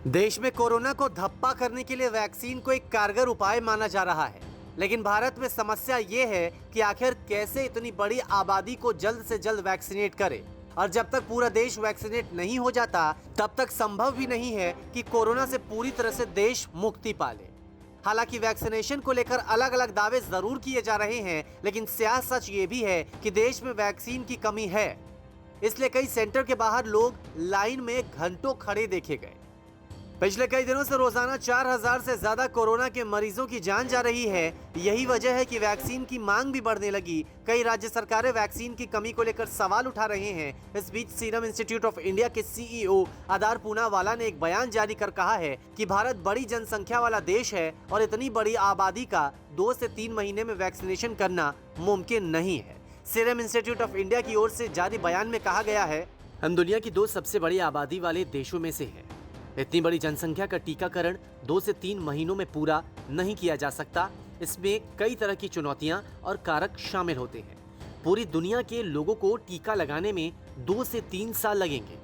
देश में कोरोना को धप्पा करने के लिए वैक्सीन को एक कारगर उपाय माना जा रहा है, लेकिन भारत में समस्या ये है कि आखिर कैसे इतनी बड़ी आबादी को जल्द से जल्द वैक्सीनेट करे। और जब तक पूरा देश वैक्सीनेट नहीं हो जाता, तब तक संभव भी नहीं है कि कोरोना से पूरी तरह से देश मुक्ति पाले। हालांकि वैक्सीनेशन को लेकर अलग अलग दावे जरूर किए जा रहे हैं, लेकिन स्याह सच ये भी है कि देश में वैक्सीन की कमी है। इसलिए कई सेंटर के बाहर लोग लाइन में घंटों खड़े देखे गए। पिछले कई दिनों से रोजाना 4000 से ज्यादा कोरोना के मरीजों की जान जा रही है। यही वजह है कि वैक्सीन की मांग भी बढ़ने लगी। कई राज्य सरकारें वैक्सीन की कमी को लेकर सवाल उठा रहे हैं। इस बीच सीरम इंस्टीट्यूट ऑफ इंडिया के सीईओ आदार पूनावाला ने एक बयान जारी कर कहा है कि भारत बड़ी जनसंख्या वाला देश है और इतनी बड़ी आबादी का 2 से 3 महीने में वैक्सीनेशन करना मुमकिन नहीं है। सीरम इंस्टीट्यूट ऑफ इंडिया की ओर से जारी बयान में कहा गया है, हम दुनिया की 2 सबसे बड़ी आबादी वाले देशों में से हैं। इतनी बड़ी जनसंख्या का टीकाकरण 2 से 3 महीनों में पूरा नहीं किया जा सकता। इसमें कई तरह की चुनौतियां और कारक शामिल होते हैं। पूरी दुनिया के लोगों को टीका लगाने में 2 से 3 साल लगेंगे।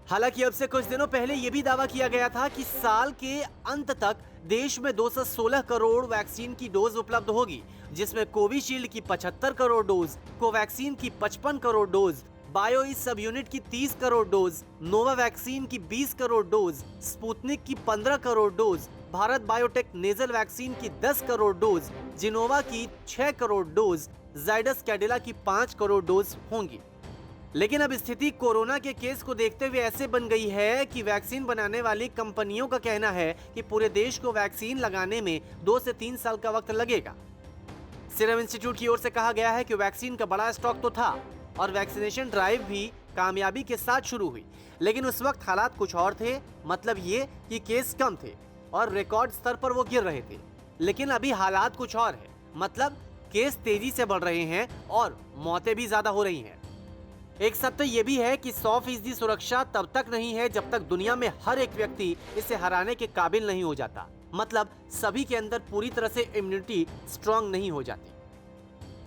हालांकि अब से कुछ दिनों पहले यह भी दावा किया गया था कि साल के अंत तक देश में 216 करोड़ वैक्सीन की डोज उपलब्ध होगी, जिसमें कोविशील्ड की 75 करोड़ डोज, कोवैक्सीन की 55 करोड़ डोज, बायो सब यूनिट की 30 करोड़ डोज, नोवा वैक्सीन की 20 करोड़ डोज, स्पुतनिक की 15 crore dose, Bharat biotech nasal vaccine की 10 करोड़ डोज, जिनोवा की 6 करोड़ डोज, जाइडस कैडिला की 5 करोड़ डोज होंगी। लेकिन अब स्थिति कोरोना के केस को देखते हुए ऐसे बन गई है कि वैक्सीन बनाने वाली कंपनियों का कहना है कि पूरे देश को वैक्सीन लगाने में 2 से 3 साल का वक्त लगेगा। सीरम इंस्टीट्यूट की ओर से कहा गया है कि वैक्सीन का बड़ा स्टॉक तो था और वैक्सीनेशन ड्राइव भी कामयाबी के साथ शुरू हुई, लेकिन उस वक्त हालात कुछ और थे। मतलब ये कि केस कम थे और रिकॉर्ड स्तर पर वो गिर रहे थे। लेकिन अभी हालात कुछ और है, मतलब केस तेजी से बढ़ रहे हैं और मौतें भी ज्यादा हो रही हैं। एक सत्य ये भी है कि 100% सुरक्षा तब तक नहीं है जब तक दुनिया में हर एक व्यक्ति इसे हराने के काबिल नहीं हो जाता। मतलब सभी के अंदर पूरी तरह से इम्यूनिटी स्ट्रांग नहीं हो जाती।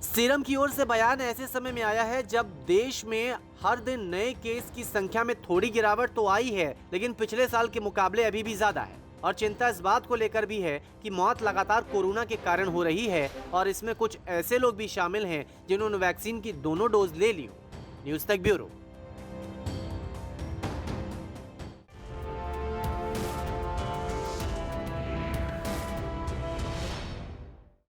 सीरम की ओर से बयान ऐसे समय में आया है जब देश में हर दिन नए केस की संख्या में थोड़ी गिरावट तो आई है, लेकिन पिछले साल के मुकाबले अभी भी ज्यादा है। और चिंता इस बात को लेकर भी है कि मौत लगातार कोरोना के कारण हो रही है और इसमें कुछ ऐसे लोग भी शामिल हैं जिन्होंने वैक्सीन की दोनों डोज ले ली हो। न्यूज़ तक ब्यूरो।